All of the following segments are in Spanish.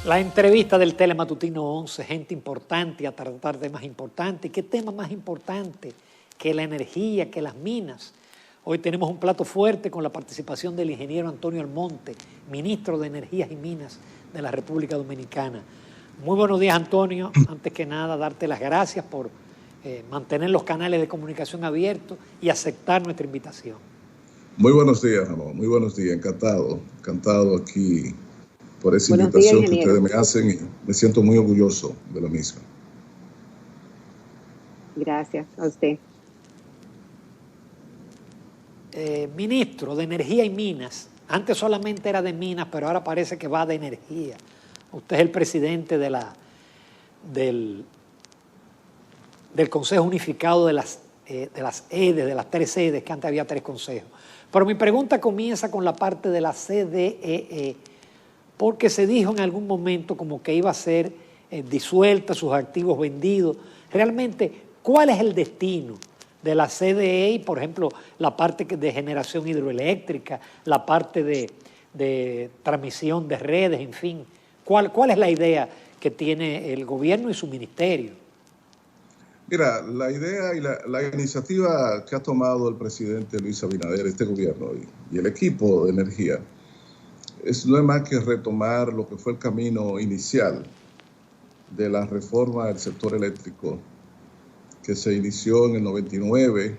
La entrevista del Telematutino 11, gente importante a tratar temas importantes. ¿Qué tema más importante que la energía, que las minas? Hoy tenemos un plato fuerte con la participación del ingeniero Antonio Almonte, ministro de Energías y Minas de la República Dominicana. Muy buenos días, Antonio. Antes que nada, darte las gracias por mantener los canales de comunicación abiertos y aceptar nuestra invitación. Muy buenos días, Ramón. Muy buenos días. Encantado aquí por esa invitación que ustedes me hacen y me siento muy orgulloso de la misma. Gracias a usted. Ministro de Energía y Minas, antes solamente era de minas, pero ahora parece que va de energía. Usted es el presidente del Consejo Unificado de las EDES, de las 3 EDES, que antes había 3 consejos. Pero mi pregunta comienza con la parte de la CDEE, porque se dijo en algún momento como que iba a ser disuelta, sus activos vendidos. Realmente, ¿cuál es el destino de la CDE y, por ejemplo, la parte de generación hidroeléctrica, la parte de transmisión de redes, en fin? ¿Cuál es la idea que tiene el gobierno y su ministerio? Mira, la idea y la iniciativa que ha tomado el presidente Luis Abinader, este gobierno y el equipo de energía, no es más que retomar lo que fue el camino inicial de la reforma del sector eléctrico que se inició en el 99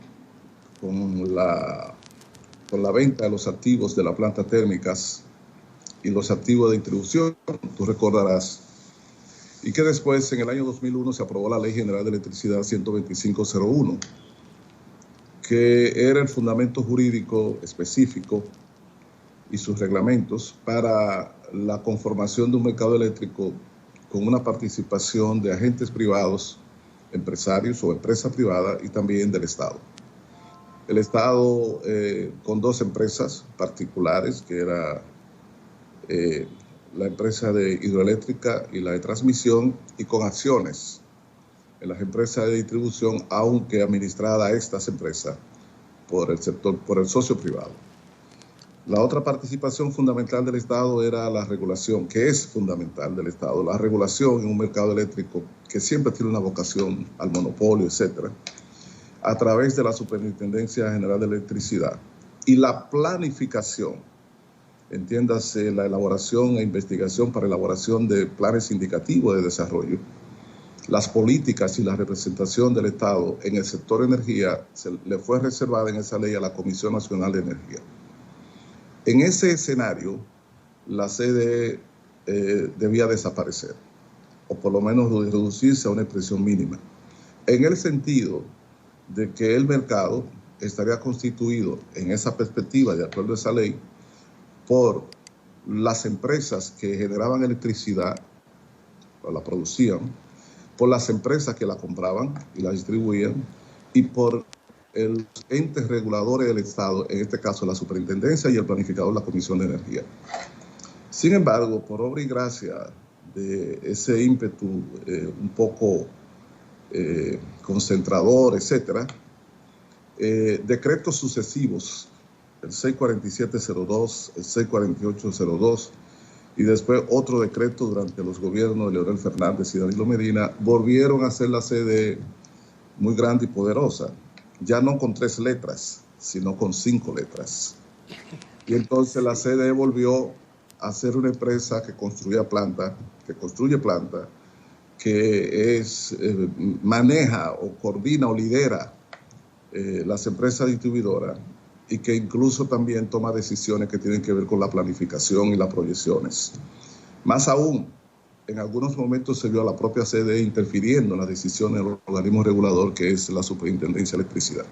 con la venta de los activos de las plantas térmicas y los activos de distribución, tú recordarás, y que después en el año 2001 se aprobó la Ley General de Electricidad 125.01, que era el fundamento jurídico específico y sus reglamentos para la conformación de un mercado eléctrico con una participación de agentes privados, empresarios o empresas privadas y también del Estado. El Estado con 2 empresas particulares, que era la empresa de hidroeléctrica y la de transmisión, y con acciones en las empresas de distribución, aunque administrada estas empresas por el socio privado. La otra participación fundamental del Estado era la regulación, que es fundamental del Estado, la regulación en un mercado eléctrico que siempre tiene una vocación al monopolio, etcétera, a través de la Superintendencia General de Electricidad, y la planificación, entiéndase la elaboración e investigación para elaboración de planes indicativos de desarrollo, las políticas y la representación del Estado en el sector energía le fue reservada en esa ley a la Comisión Nacional de Energía. En ese escenario, la CDE debía desaparecer, o por lo menos reducirse a una expresión mínima, en el sentido de que el mercado estaría constituido en esa perspectiva, de acuerdo a esa ley, por las empresas que generaban electricidad o la producían, por las empresas que la compraban y la distribuían, y por los entes reguladores del Estado, en este caso la superintendencia y el planificador, la Comisión de Energía. Sin embargo, por obra y gracia de ese ímpetu un poco concentrador, etcétera, decretos sucesivos, el 64702, el 64802, y después otro decreto durante los gobiernos de Leonel Fernández y Danilo Medina, volvieron a hacer la CDE muy grande y poderosa, ya no con 3 letras, sino con 5 letras. Y entonces la CDE volvió a ser una empresa que construye planta, que maneja o coordina o lidera las empresas distribuidoras, y que incluso también toma decisiones que tienen que ver con la planificación y las proyecciones. Más aún, en algunos momentos se vio a la propia CDE interfiriendo en las decisiones del organismo regulador, que es la Superintendencia de Electricidad.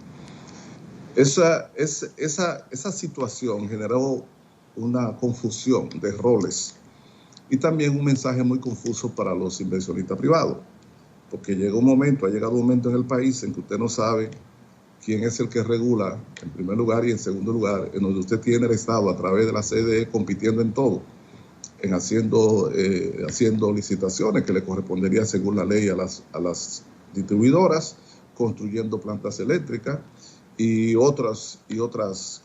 Esa situación generó una confusión de roles y también un mensaje muy confuso para los inversionistas privados, porque ha llegado un momento en el país en que usted no sabe quién es el que regula, en primer lugar, y en segundo lugar, en donde usted tiene el Estado a través de la CDE compitiendo en todo, en haciendo licitaciones que le correspondería según la ley a las distribuidoras, construyendo plantas eléctricas y otras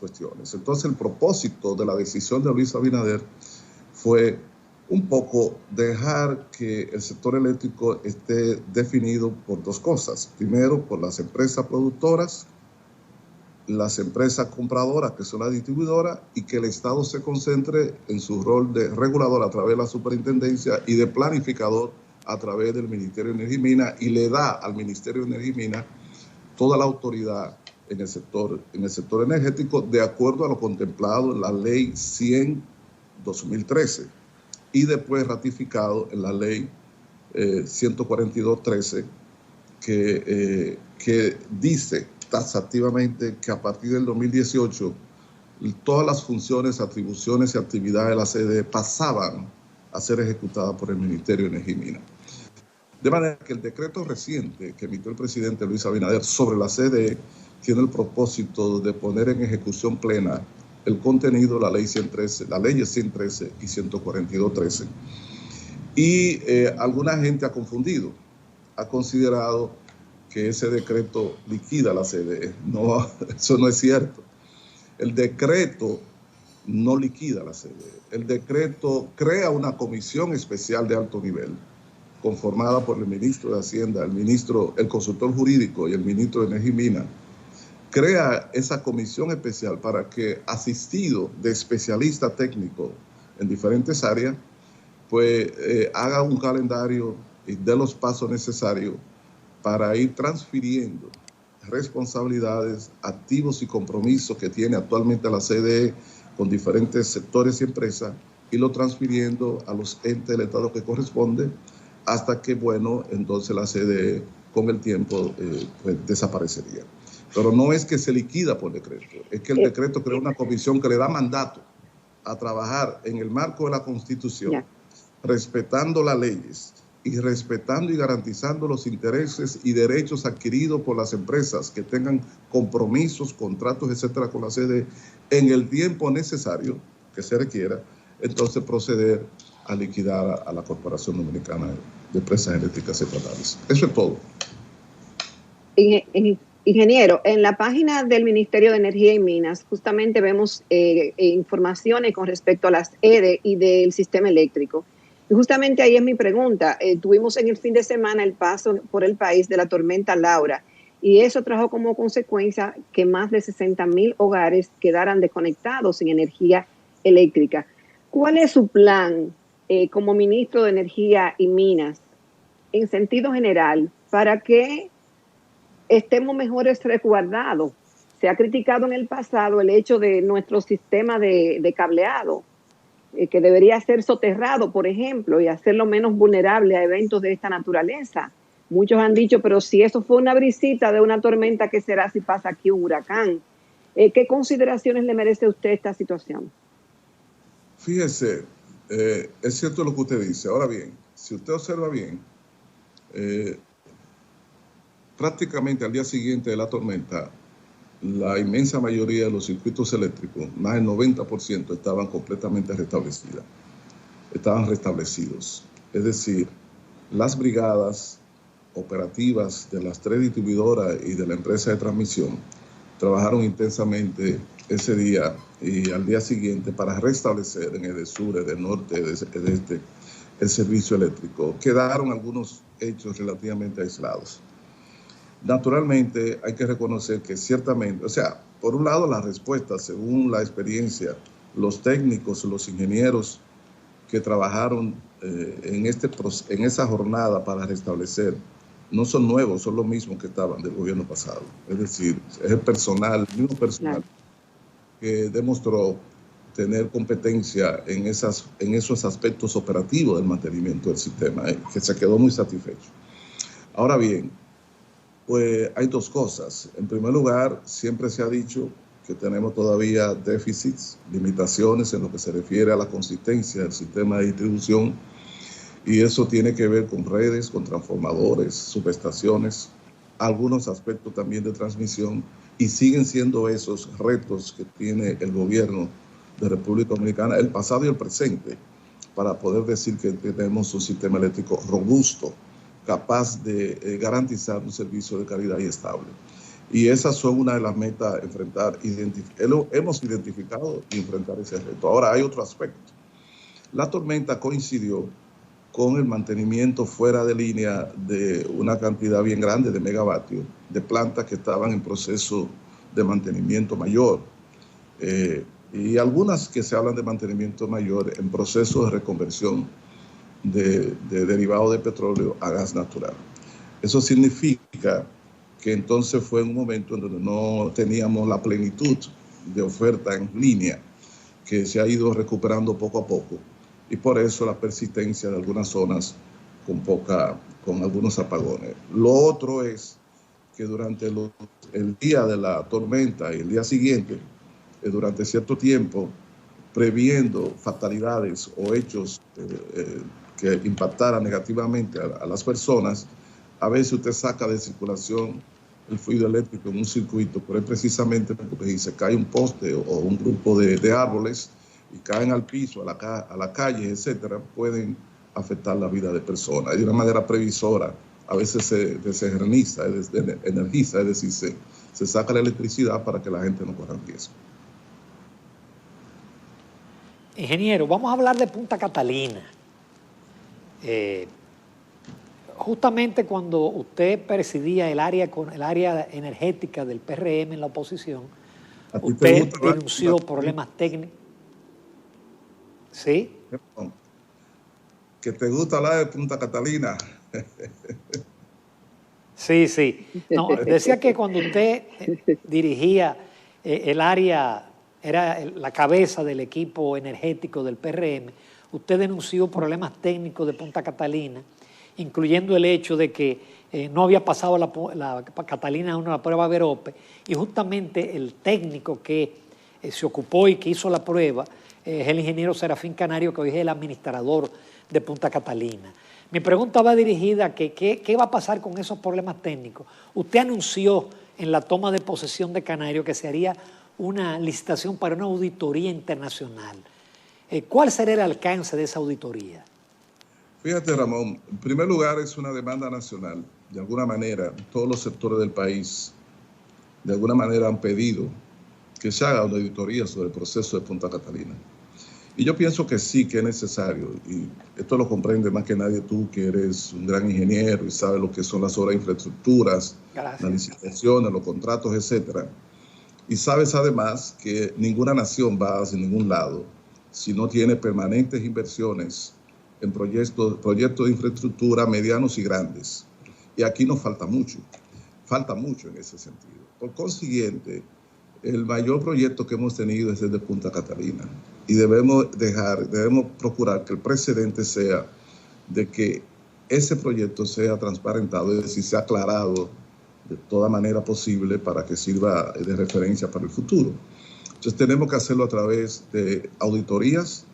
cuestiones. Entonces, el propósito de la decisión de Luis Abinader fue un poco dejar que el sector eléctrico esté definido por dos cosas. Primero, por las empresas productoras, las empresas compradoras, que son las distribuidoras, y que el Estado se concentre en su rol de regulador a través de la superintendencia y de planificador a través del Ministerio de Energía y Minas, y le da al Ministerio de Energía y Minas toda la autoridad en el sector energético, de acuerdo a lo contemplado en la Ley 100/2013 y después ratificado en la Ley 142/13, que dice taxativamente que a partir del 2018 todas las funciones, atribuciones y actividades de la CDE pasaban a ser ejecutadas por el Ministerio de Energía y Minas. De manera que el decreto reciente que emitió el presidente Luis Abinader sobre la CDE tiene el propósito de poner en ejecución plena el contenido de la Ley 113, las leyes 113 y 142/13. Y alguna gente ha confundido, ha considerado que ese decreto liquida la CDE. No, eso no es cierto. El decreto no liquida la CDE. El decreto crea una comisión especial de alto nivel, conformada por el ministro de Hacienda, el consultor jurídico y el ministro de Energía y Minas. Crea esa comisión especial para que, asistido de especialistas técnicos en diferentes áreas, pues haga un calendario y dé los pasos necesarios para ir transfiriendo responsabilidades, activos y compromisos que tiene actualmente la CDE con diferentes sectores y empresas, y lo transfiriendo a los entes del Estado que corresponde, hasta que, bueno, entonces la CDE con el tiempo pues desaparecería. Pero no es que se liquida por decreto, es que el decreto crea una comisión que le da mandato a trabajar en el marco de la Constitución, respetando las leyes y respetando y garantizando los intereses y derechos adquiridos por las empresas que tengan compromisos, contratos, etcétera, con la CDE, en el tiempo necesario que se requiera, entonces proceder a liquidar a la Corporación Dominicana de Empresas Eléctricas Estatales. Eso es todo. Ingeniero, en la página del Ministerio de Energía y Minas justamente vemos informaciones con respecto a las EDE y del sistema eléctrico. Y justamente ahí es mi pregunta. Tuvimos en el fin de semana el paso por el país de la tormenta Laura, y eso trajo como consecuencia que más de 60,000 hogares quedaran desconectados sin energía eléctrica. ¿Cuál es su plan como ministro de Energía y Minas, en sentido general, para que estemos mejores resguardados? Se ha criticado en el pasado el hecho de nuestro sistema de cableado, que debería ser soterrado, por ejemplo, y hacerlo menos vulnerable a eventos de esta naturaleza. Muchos han dicho, pero si eso fue una brisita de una tormenta, ¿qué será si pasa aquí un huracán? ¿Qué consideraciones le merece a usted esta situación? Fíjese, es cierto lo que usted dice. Ahora bien, si usted observa bien, prácticamente al día siguiente de la tormenta, la inmensa mayoría de los circuitos eléctricos, más del 90%, estaban completamente restablecidos. Es decir, las brigadas operativas de las 3 distribuidoras y de la empresa de transmisión trabajaron intensamente ese día y al día siguiente para restablecer en Edesur, Edenorte, Edeste, el servicio eléctrico. Quedaron algunos hechos relativamente aislados. Naturalmente hay que reconocer que ciertamente, o sea, por un lado la respuesta, según la experiencia, los técnicos, los ingenieros que trabajaron en esa jornada para restablecer, no son nuevos, son los mismos que estaban del gobierno pasado. Es decir, es el mismo personal que demostró tener competencia en esos aspectos operativos del mantenimiento del sistema, que se quedó muy satisfecho. Ahora bien, pues hay dos cosas. En primer lugar, siempre se ha dicho que tenemos todavía déficits, limitaciones en lo que se refiere a la consistencia del sistema de distribución, y eso tiene que ver con redes, con transformadores, subestaciones, algunos aspectos también de transmisión, y siguen siendo esos retos que tiene el gobierno de República Dominicana, el pasado y el presente, para poder decir que tenemos un sistema eléctrico robusto, capaz de garantizar un servicio de calidad y estable. Y esas son una de las metas a enfrentar. Hemos identificado y enfrentar ese reto. Ahora hay otro aspecto. La tormenta coincidió con el mantenimiento fuera de línea de una cantidad bien grande de megavatios de plantas que estaban en proceso de mantenimiento mayor. Y algunas que se hablan de mantenimiento mayor en proceso de reconversión de derivados de petróleo a gas natural. Eso significa que entonces fue un momento en donde no teníamos la plenitud de oferta en línea, que se ha ido recuperando poco a poco, y por eso la persistencia de algunas zonas con algunos apagones. Lo otro es que durante el día de la tormenta y el día siguiente, durante cierto tiempo, previendo fatalidades o hechos que impactaran negativamente a las personas, a veces usted saca de circulación el fluido eléctrico en un circuito, pero es precisamente porque si se cae un poste o un grupo de árboles y caen al piso, a la calle, etcétera, pueden afectar la vida de personas. Y de una manera previsora, a veces se energiza, es decir, se saca la electricidad para que la gente no corra riesgo. Ingeniero, vamos a hablar de Punta Catalina. Justamente cuando usted presidía el área energética del PRM en la oposición, usted denunció problemas técnicos. ¿Sí? ¿Que te gusta hablar de Punta Catalina? Sí, sí. No, decía que cuando usted dirigía el área, era la cabeza del equipo energético del PRM, usted denunció problemas técnicos de Punta Catalina, incluyendo el hecho de que no había pasado la Catalina una prueba Verope, y justamente el técnico que se ocupó y que hizo la prueba es el ingeniero Serafín Canario, que hoy es el administrador de Punta Catalina. Mi pregunta va dirigida a que qué va a pasar con esos problemas técnicos. Usted anunció en la toma de posesión de Canario que se haría una licitación para una auditoría internacional. ¿Cuál será el alcance de esa auditoría? Fíjate, Ramón, en primer lugar es una demanda nacional. De alguna manera, todos los sectores del país, de alguna manera han pedido que se haga una auditoría sobre el proceso de Punta Catalina. Y yo pienso que sí, que es necesario. Y esto lo comprende más que nadie tú, que eres un gran ingeniero y sabes lo que son las obras de infraestructuras, las licitaciones, los contratos, etcétera. Y sabes además que ninguna nación va hacia ningún lado si no tiene permanentes inversiones en proyectos de infraestructura medianos y grandes. Y aquí nos falta mucho en ese sentido. Por consiguiente, el mayor proyecto que hemos tenido es el de Punta Catalina. Y debemos procurar que el precedente sea de que ese proyecto sea transparentado, es decir, sea aclarado de toda manera posible para que sirva de referencia para el futuro. Entonces tenemos que hacerlo a través de auditorías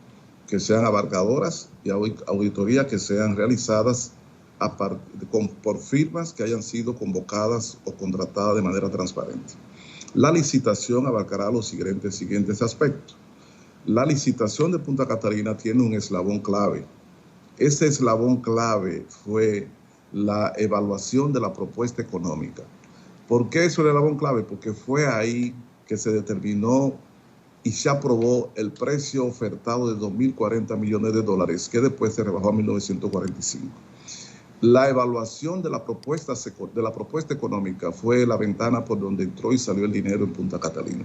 que sean abarcadoras y auditorías que sean realizadas por firmas que hayan sido convocadas o contratadas de manera transparente. La licitación abarcará los siguientes aspectos. La licitación de Punta Catalina tiene un eslabón clave. Ese eslabón clave fue la evaluación de la propuesta económica. ¿Por qué es el eslabón clave? Porque fue ahí que se determinó y se aprobó el precio ofertado de $2.040 millones, que después se rebajó a 1.945. La evaluación de la propuesta económica fue la ventana por donde entró y salió el dinero en Punta Catalina.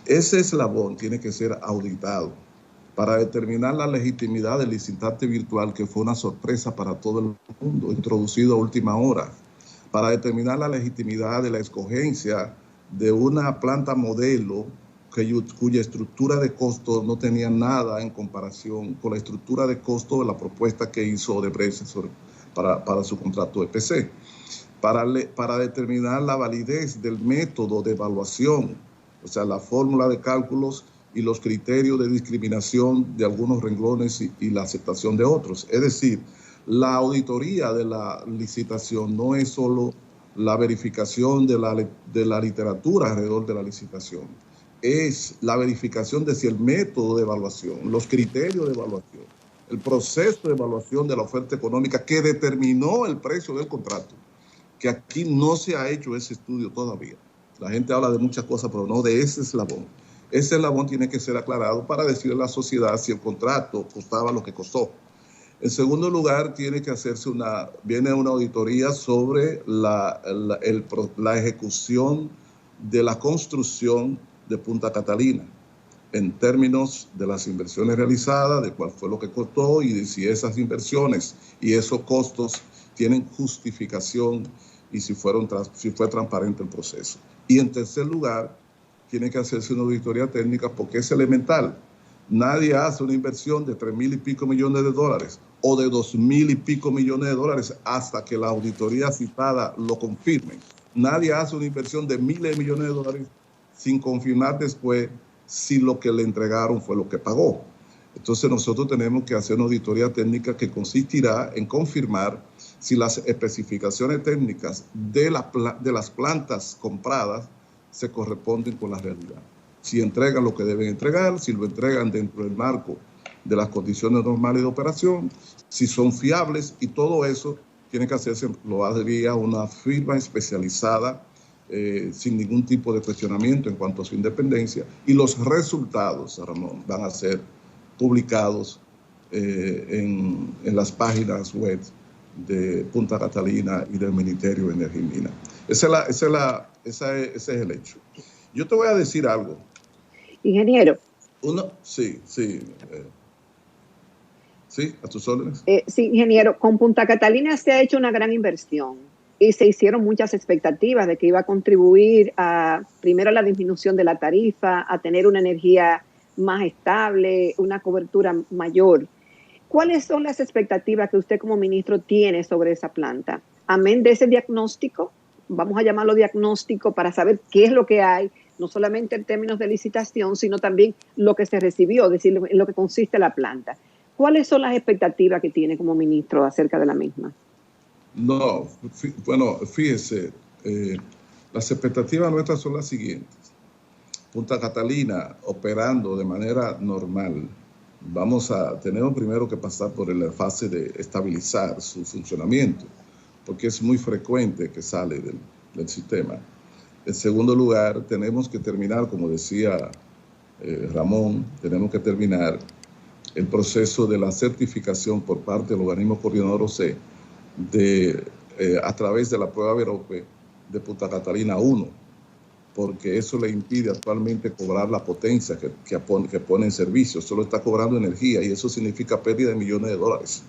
Ese eslabón tiene que ser auditado para determinar la legitimidad del licitante virtual, que fue una sorpresa para todo el mundo, introducido a última hora, para determinar la legitimidad de la escogencia de una planta modelo cuya estructura de costo no tenía nada en comparación con la estructura de costo de la propuesta que hizo Odebrecht para su contrato EPC, para determinar la validez del método de evaluación, o sea, la fórmula de cálculos y los criterios de discriminación de algunos renglones y la aceptación de otros. Es decir, la auditoría de la licitación no es solo la verificación de la literatura alrededor de la licitación, es la verificación de si el método de evaluación, los criterios de evaluación, el proceso de evaluación de la oferta económica que determinó el precio del contrato, que aquí no se ha hecho ese estudio todavía. La gente habla de muchas cosas, pero no de ese eslabón. Ese eslabón tiene que ser aclarado para decirle a la sociedad si el contrato costaba lo que costó. En segundo lugar, tiene que hacerse viene una auditoría sobre la ejecución de la construcción de Punta Catalina, en términos de las inversiones realizadas, de cuál fue lo que costó y de si esas inversiones y esos costos tienen justificación y si fue transparente el proceso. Y en tercer lugar, tiene que hacerse una auditoría técnica porque es elemental. Nadie hace una inversión de 3,000 y pico millones de dólares o de 2,000 y pico millones de dólares hasta que la auditoría citada lo confirme. Nadie hace una inversión de miles de millones de dólares sin confirmar después si lo que le entregaron fue lo que pagó. Entonces nosotros tenemos que hacer una auditoría técnica que consistirá en confirmar si las especificaciones técnicas de las plantas compradas se corresponden con la realidad. Si entregan lo que deben entregar, si lo entregan dentro del marco de las condiciones normales de operación, si son fiables, y todo eso tiene que hacerse, lo haría una firma especializada sin ningún tipo de cuestionamiento en cuanto a su independencia, y los resultados, Ramón, van a ser publicados en las páginas web de Punta Catalina y del Ministerio de Energía y Minas. Ese es el hecho. Yo te voy a decir algo. Ingeniero. Sí, a tus órdenes. Sí, ingeniero, con Punta Catalina se ha hecho una gran inversión y se hicieron muchas expectativas de que iba a contribuir primero a la disminución de la tarifa, a tener una energía más estable, una cobertura mayor. ¿Cuáles son las expectativas que usted como ministro tiene sobre esa planta? Amén de ese diagnóstico, vamos a llamarlo diagnóstico para saber qué es lo que hay, no solamente en términos de licitación, sino también lo que se recibió, es decir, en lo que consiste la planta. ¿Cuáles son las expectativas que tiene como ministro acerca de la misma? No, bueno, fíjese, las expectativas nuestras son las siguientes. Punta Catalina operando de manera normal, tenemos primero que pasar por la fase de estabilizar su funcionamiento, porque es muy frecuente que sale del sistema. En segundo lugar, tenemos que terminar, como decía Ramón, tenemos que terminar el proceso de la certificación por parte del organismo coordinador OC a través de la prueba Verope de Punta Catalina 1, porque eso le impide actualmente cobrar la potencia que pone en servicio. Solo está cobrando energía y eso significa pérdida de millones de dólares.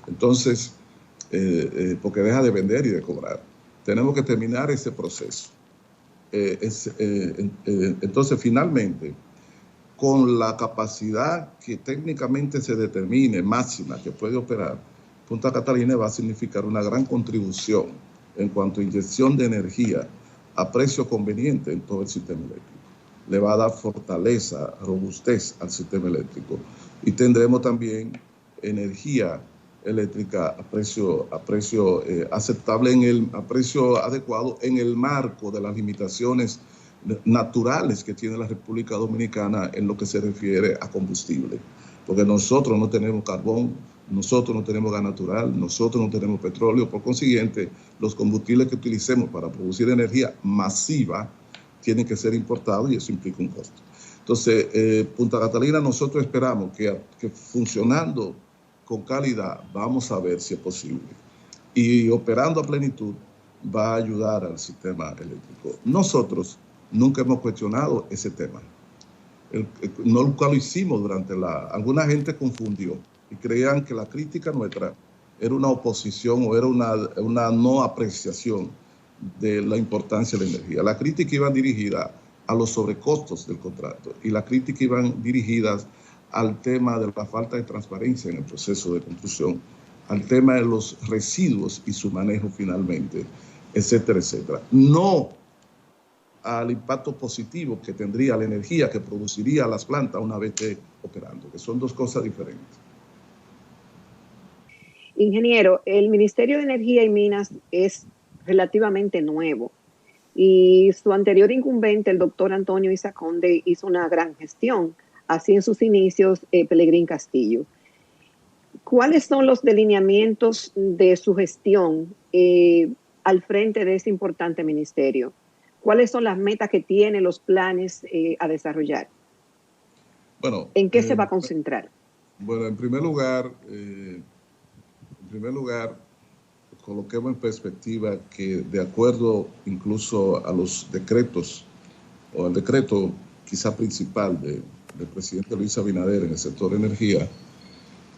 Entonces, porque deja de vender y de cobrar. Tenemos que terminar ese proceso. Entonces, finalmente, con la capacidad que técnicamente se determine máxima que puede operar, Punta Catalina va a significar una gran contribución en cuanto a inyección de energía a precio conveniente en todo el sistema eléctrico. Le va a dar fortaleza, robustez al sistema eléctrico y tendremos también energía eléctrica a precio aceptable, a precio adecuado en el marco de las limitaciones naturales que tiene la República Dominicana en lo que se refiere a combustible, porque nosotros no tenemos carbón, nosotros no tenemos gas natural, nosotros no tenemos petróleo, por consiguiente los combustibles que utilicemos para producir energía masiva tienen que ser importados y eso implica un costo. Entonces, Punta Catalina, nosotros esperamos que funcionando con calidad vamos a ver si es posible y operando a plenitud va a ayudar al sistema eléctrico. Nosotros nunca hemos cuestionado ese tema. Nunca lo hicimos alguna gente confundió y creían que la crítica nuestra era una oposición o era una no apreciación de la importancia de la energía. La crítica iba dirigida a los sobrecostos del contrato y la crítica iban dirigidas al tema de la falta de transparencia en el proceso de construcción, al tema de los residuos y su manejo finalmente, etcétera, etcétera. No al impacto positivo que tendría la energía que produciría las plantas una vez operando, que son dos cosas diferentes. Ingeniero, el Ministerio de Energía y Minas es relativamente nuevo y su anterior incumbente, el doctor Antonio Isaconde, hizo una gran gestión, así en sus inicios Pelegrín Castillo. ¿Cuáles son los delineamientos de su gestión al frente de este importante ministerio? ¿Cuáles son las metas que tiene, los planes a desarrollar? Bueno, ¿En qué se va a concentrar? Bueno, en primer lugar, coloquemos en perspectiva que de acuerdo incluso a los decretos, o al decreto quizá principal del presidente Luis Abinader en el sector de energía,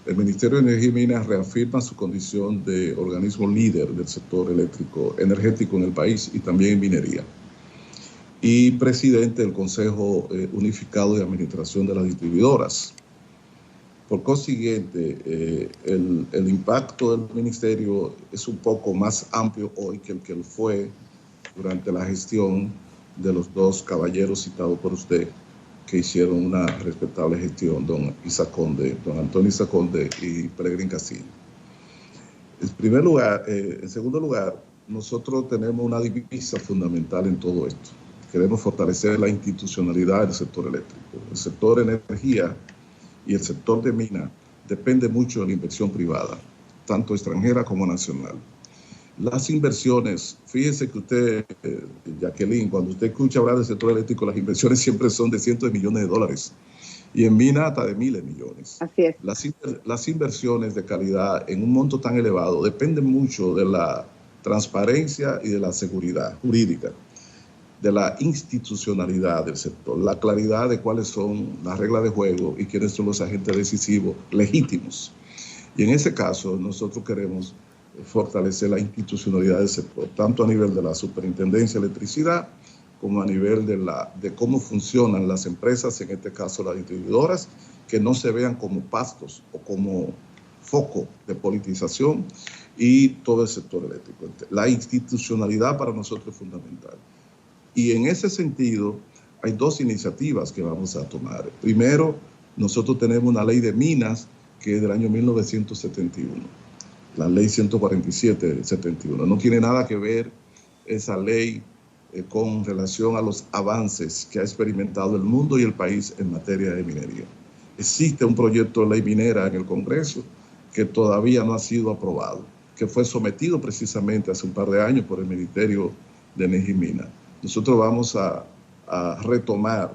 el Ministerio de Energía y Minas reafirma su condición de organismo líder del sector energético en el país y también en minería. Y presidente del Consejo Unificado de Administración de las Distribuidoras. Por consiguiente, el impacto del ministerio es un poco más amplio hoy que el que fue durante la gestión de los dos caballeros citados por usted, que hicieron una respetable gestión, don Antonio Isa Conde y Peregrín Castillo. En segundo lugar, nosotros tenemos una divisa fundamental en todo esto. Queremos fortalecer la institucionalidad del sector eléctrico. El sector de energía y el sector de mina depende mucho de la inversión privada, tanto extranjera como nacional. Las inversiones, fíjese que usted, Jacqueline, cuando usted escucha hablar del sector eléctrico, las inversiones siempre son de cientos de millones de dólares y en mina hasta de miles de millones. Así es. Las inversiones de calidad en un monto tan elevado dependen mucho de la transparencia y de la seguridad jurídica, de la institucionalidad del sector, la claridad de cuáles son las reglas de juego y quiénes son los agentes decisivos legítimos. Y en ese caso nosotros queremos fortalecer la institucionalidad del sector, tanto a nivel de la Superintendencia de Electricidad como a nivel de cómo funcionan las empresas, en este caso las distribuidoras, que no se vean como pastos o como foco de politización, y todo el sector eléctrico. La institucionalidad para nosotros es fundamental. Y en ese sentido, hay dos iniciativas que vamos a tomar. Primero, nosotros tenemos una ley de minas que es del año 1971, la ley 147 del 71. No tiene nada que ver esa ley con relación a los avances que ha experimentado el mundo y el país en materia de minería. Existe un proyecto de ley minera en el Congreso que todavía no ha sido aprobado, que fue sometido precisamente hace un par de años por el Ministerio de Energía y Minas. Nosotros vamos a retomar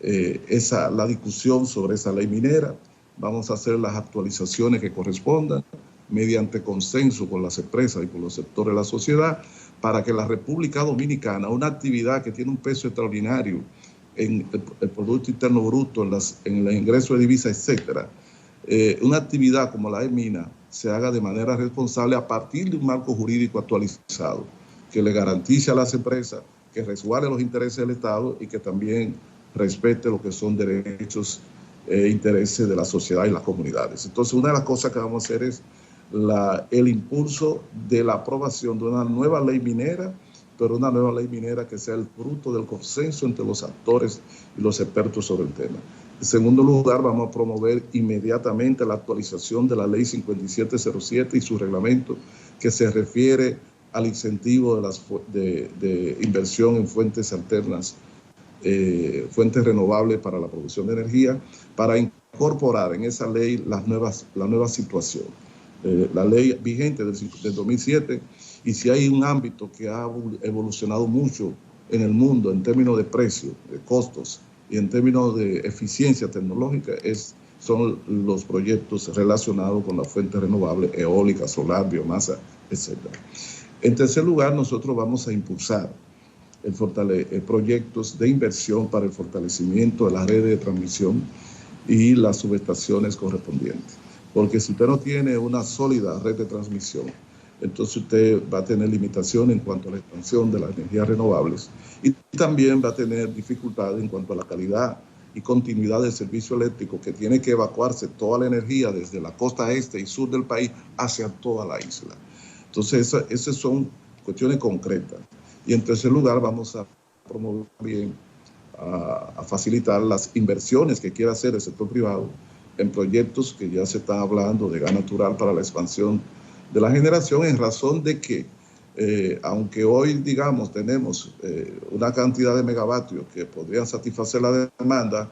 la discusión sobre esa ley minera, vamos a hacer las actualizaciones que correspondan mediante consenso con las empresas y con los sectores de la sociedad, para que la República Dominicana, una actividad que tiene un peso extraordinario en el Producto Interno Bruto, en el ingreso de divisas, etcétera, una actividad como la de mina se haga de manera responsable a partir de un marco jurídico actualizado, que le garantice a las empresas, que resguarde los intereses del Estado y que también respete lo que son derechos e intereses de la sociedad y las comunidades. Entonces, una de las cosas que vamos a hacer es el impulso de la aprobación de una nueva ley minera, pero una nueva ley minera que sea el fruto del consenso entre los actores y los expertos sobre el tema. En segundo lugar, vamos a promover inmediatamente la actualización de la ley 5707 y su reglamento, que se refiere al incentivo de inversión en fuentes alternas, fuentes renovables para la producción de energía, para incorporar en esa ley la nueva situación. La ley vigente del 2007, y si hay un ámbito que ha evolucionado mucho en el mundo en términos de precio, de costos y en términos de eficiencia tecnológica, son los proyectos relacionados con las fuentes renovables, eólica, solar, biomasa, etc. En tercer lugar, nosotros vamos a impulsar proyectos de inversión para el fortalecimiento de las redes de transmisión y las subestaciones correspondientes. Porque si usted no tiene una sólida red de transmisión, entonces usted va a tener limitaciones en cuanto a la expansión de las energías renovables y también va a tener dificultades en cuanto a la calidad y continuidad del servicio eléctrico, que tiene que evacuarse toda la energía desde la costa este y sur del país hacia toda la isla. Entonces, esas son cuestiones concretas. Y en tercer lugar, vamos a promover bien, a facilitar las inversiones que quiera hacer el sector privado en proyectos que ya se está hablando de gas natural para la expansión de la generación, en razón de que, aunque hoy, digamos, tenemos una cantidad de megavatios que podrían satisfacer la demanda,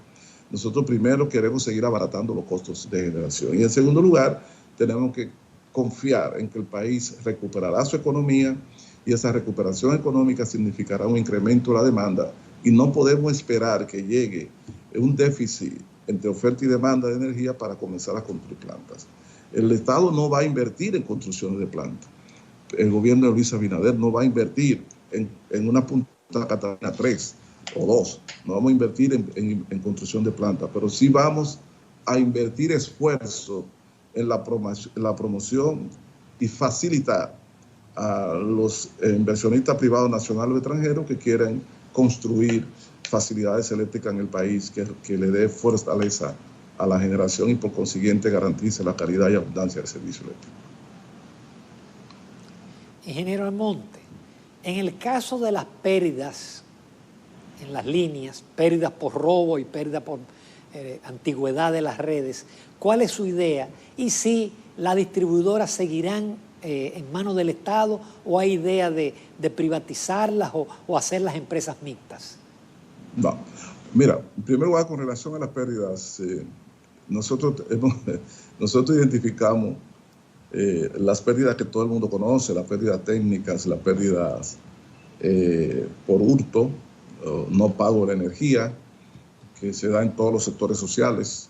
nosotros primero queremos seguir abaratando los costos de generación. Y en segundo lugar, tenemos que confiar en que el país recuperará su economía, y esa recuperación económica significará un incremento de la demanda, y no podemos esperar que llegue un déficit entre oferta y demanda de energía para comenzar a construir plantas. El Estado no va a invertir en construcciones de plantas. El gobierno de Luis Abinader no va a invertir en una Punta Catalina 3 o 2. No vamos a invertir en construcción de plantas, pero sí vamos a invertir esfuerzo en la promoción y facilitar a los inversionistas privados nacionales o extranjeros que quieran construir facilidades eléctricas en el país que le dé fortaleza a la generación y por consiguiente garantice la calidad y abundancia del servicio eléctrico. Ingeniero Almonte, en el caso de las pérdidas en las líneas, pérdidas por robo y pérdidas por antigüedad de las redes, ¿cuál es su idea? Y si las distribuidoras seguirán en manos del Estado o hay idea de privatizarlas o hacerlas empresas mixtas. No, mira, en primer lugar, con relación a las pérdidas, nosotros identificamos las pérdidas que todo el mundo conoce, las pérdidas técnicas, las pérdidas por hurto, no pago de energía, que se da en todos los sectores sociales.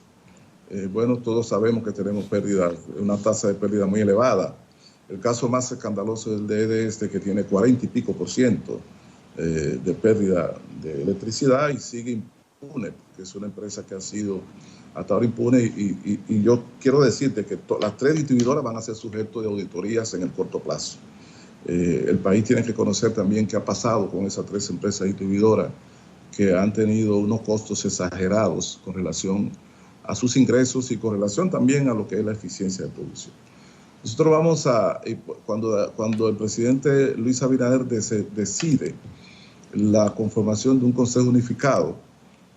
Bueno, todos sabemos que tenemos pérdidas, una tasa de pérdida muy elevada. El caso más escandaloso es el de EDE, que tiene 40 y pico % de pérdida de electricidad y sigue impune, que es una empresa que ha sido hasta ahora impune y yo quiero decirte que las 3 distribuidoras van a ser sujetos de auditorías en el corto plazo. El país tiene que conocer también qué ha pasado con esas 3 empresas distribuidoras que han tenido unos costos exagerados con relación a sus ingresos y con relación también a lo que es la eficiencia de producción. Nosotros vamos a, cuando el presidente Luis Abinader decide la conformación de un consejo unificado,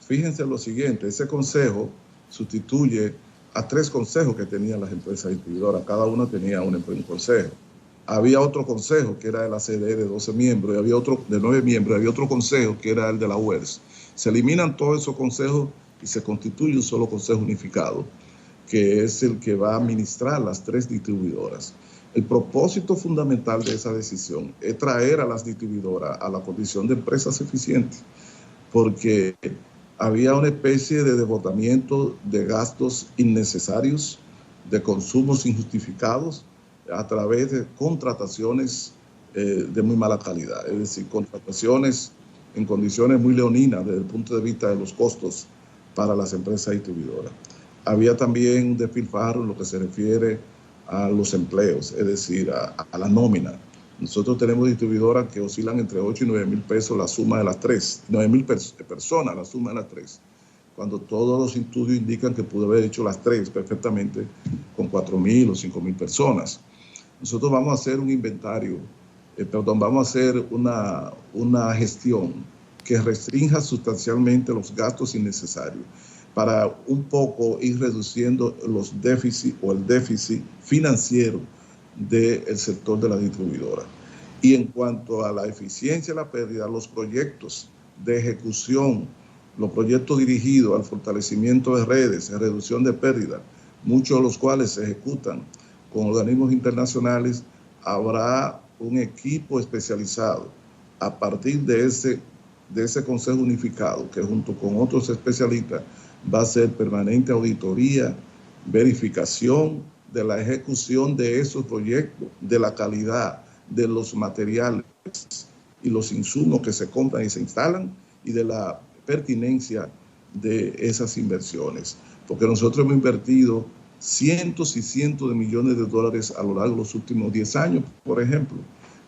fíjense lo siguiente, ese consejo sustituye a 3 consejos que tenían las empresas distribuidoras, cada una tenía un consejo. Había otro consejo que era de la CDE de 12 miembros, y había otro de 9 miembros, había otro consejo que era el de la UERS. Se eliminan todos esos consejos y se constituye un solo consejo unificado, que es el que va a administrar las 3 distribuidoras. El propósito fundamental de esa decisión es traer a las distribuidoras a la condición de empresas eficientes, porque había una especie de desbordamiento de gastos innecesarios, de consumos injustificados, a través de contrataciones de muy mala calidad, es decir, contrataciones en condiciones muy leoninas desde el punto de vista de los costos para las empresas distribuidoras. Había también un despilfarro en lo que se refiere a los empleos, es decir, a la nómina. Nosotros tenemos distribuidoras que oscilan entre 8 y 9 mil pesos la suma de las 3, 9 mil personas la suma de las 3, cuando todos los estudios indican que pudo haber hecho las 3 perfectamente con 4 mil o 5 mil personas. Nosotros vamos a hacer un inventario, vamos a hacer una gestión que restrinja sustancialmente los gastos innecesarios para un poco ir reduciendo los déficits o el déficit financiero del sector de la distribuidora. Y en cuanto a la eficiencia y la pérdida, los proyectos de ejecución, los proyectos dirigidos al fortalecimiento de redes, en reducción de pérdida, muchos de los cuales se ejecutan con organismos internacionales, habrá un equipo especializado a partir de ese consejo unificado que junto con otros especialistas va a hacer permanente auditoría, verificación de la ejecución de esos proyectos, de la calidad de los materiales y los insumos que se compran y se instalan y de la pertinencia de esas inversiones. Porque nosotros hemos invertido cientos y cientos de millones de dólares a lo largo de los últimos 10 años, por ejemplo,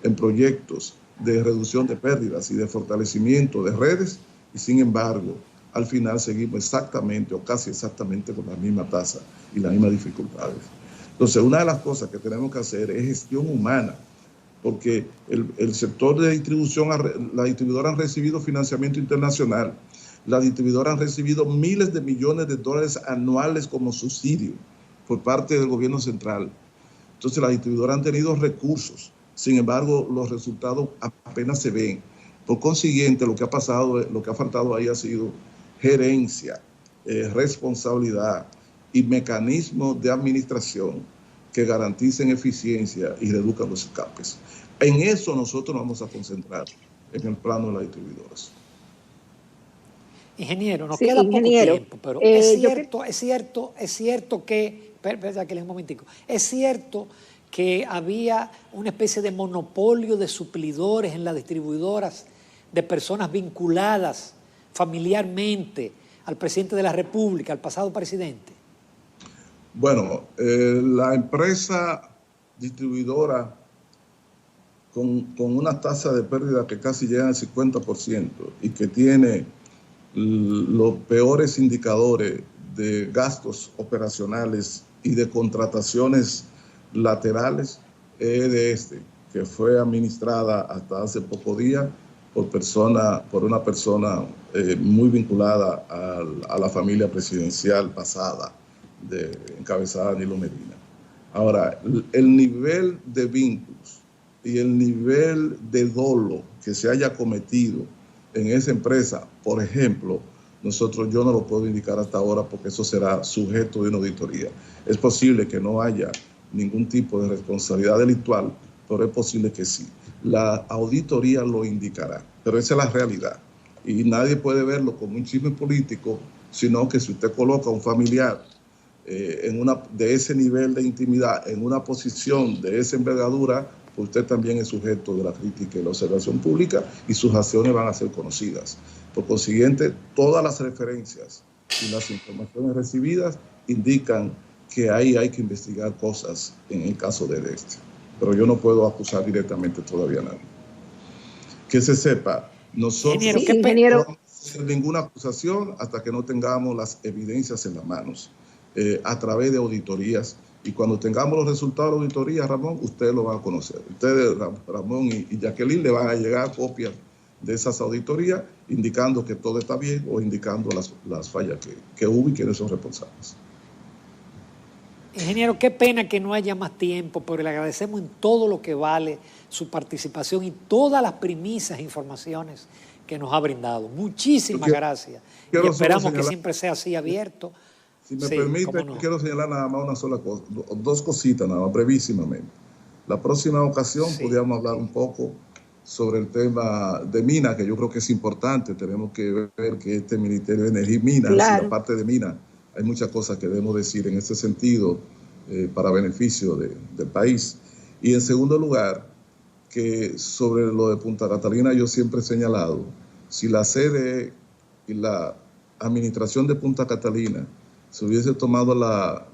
en proyectos de reducción de pérdidas y de fortalecimiento de redes, y sin embargo, al final seguimos exactamente o casi exactamente con la misma tasa y las mismas dificultades. Entonces, una de las cosas que tenemos que hacer es gestión humana, porque el sector de distribución, las distribuidoras han recibido financiamiento internacional, las distribuidoras han recibido miles de millones de dólares anuales como subsidio por parte del gobierno central. Entonces, las distribuidoras han tenido recursos, sin embargo, los resultados apenas se ven. Por consiguiente, lo que ha pasado, lo que ha faltado ahí ha sido gerencia, responsabilidad y mecanismos de administración que garanticen eficiencia y reduzcan los escapes. En eso nosotros nos vamos a concentrar en el plano de las distribuidoras. Ingeniero, nos Sí, queda ingeniero. poco tiempo, pero es cierto que, Jacqueline, un momentico, es cierto que había una especie de monopolio de suplidores en las distribuidoras de personas vinculadas familiarmente al presidente de la República, al pasado presidente. Bueno, la empresa distribuidora con una tasa de pérdida que casi llega al 50% y que tiene los peores indicadores de gastos operacionales y de contrataciones laterales que fue administrada hasta hace poco día por una persona muy vinculada a la familia presidencial pasada, encabezada Danilo Medina. Ahora, el nivel de vínculos y el nivel de dolo que se haya cometido en esa empresa, por ejemplo, yo no lo puedo indicar hasta ahora porque eso será sujeto de una auditoría. Es posible que no haya ningún tipo de responsabilidad delictual, pero es posible que sí. La auditoría lo indicará, pero esa es la realidad. Y nadie puede verlo como un chisme político, sino que si usted coloca a un familiar de ese nivel de intimidad en una posición de esa envergadura, pues usted también es sujeto de la crítica y la observación pública y sus acciones van a ser conocidas. Por consiguiente, todas las referencias y las informaciones recibidas indican que ahí hay que investigar cosas en el caso de este. Pero yo no puedo acusar directamente todavía a nadie. Que se sepa, nosotros no vamos a hacer ninguna acusación hasta que no tengamos las evidencias en las manos, a través de auditorías. Y cuando tengamos los resultados de la auditoría, Ramón, ustedes lo van a conocer. Ustedes, Ramón y Jacqueline, le van a llegar copias de esas auditorías indicando que todo está bien o indicando las fallas que hubo y quiénes son responsables. Ingeniero, qué pena que no haya más tiempo, pero le agradecemos en todo lo que vale su participación y todas las premisas e informaciones que nos ha brindado. Muchísimas gracias. Y esperamos que siempre sea así abierto. Si me permite, quiero señalar nada más una sola cosa, dos cositas nada más, brevísimamente. La próxima ocasión podríamos hablar un poco sobre el tema de Minas, que yo creo que es importante. Tenemos que ver que este Ministerio de Energía y Minas, y la parte de Minas, hay muchas cosas que debemos decir en ese sentido para beneficio del país. Y en segundo lugar, que sobre lo de Punta Catalina yo siempre he señalado, si la sede y la administración de Punta Catalina se hubiese tomado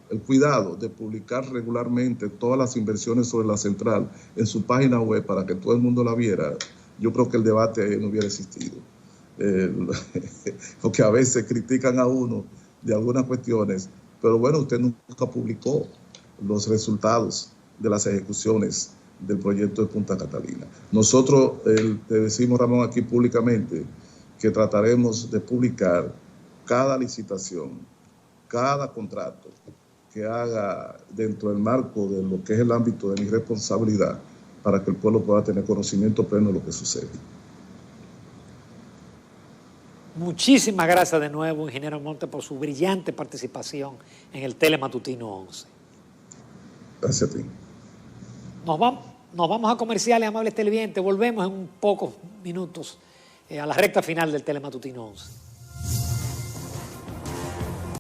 el cuidado de publicar regularmente todas las inversiones sobre la central en su página web para que todo el mundo la viera, yo creo que el debate no hubiera existido. Porque a veces critican a uno de algunas cuestiones, pero bueno, usted nunca publicó los resultados de las ejecuciones del proyecto de Punta Catalina. Nosotros te decimos, Ramón, aquí públicamente que trataremos de publicar cada licitación, cada contrato que haga dentro del marco de lo que es el ámbito de mi responsabilidad para que el pueblo pueda tener conocimiento pleno de lo que sucede. Muchísimas gracias de nuevo, ingeniero Montes, por su brillante participación en el Telematutino 11. Gracias a ti. Nos vamos a comerciales, amables televidentes. Volvemos en pocos minutos a la recta final del Telematutino 11.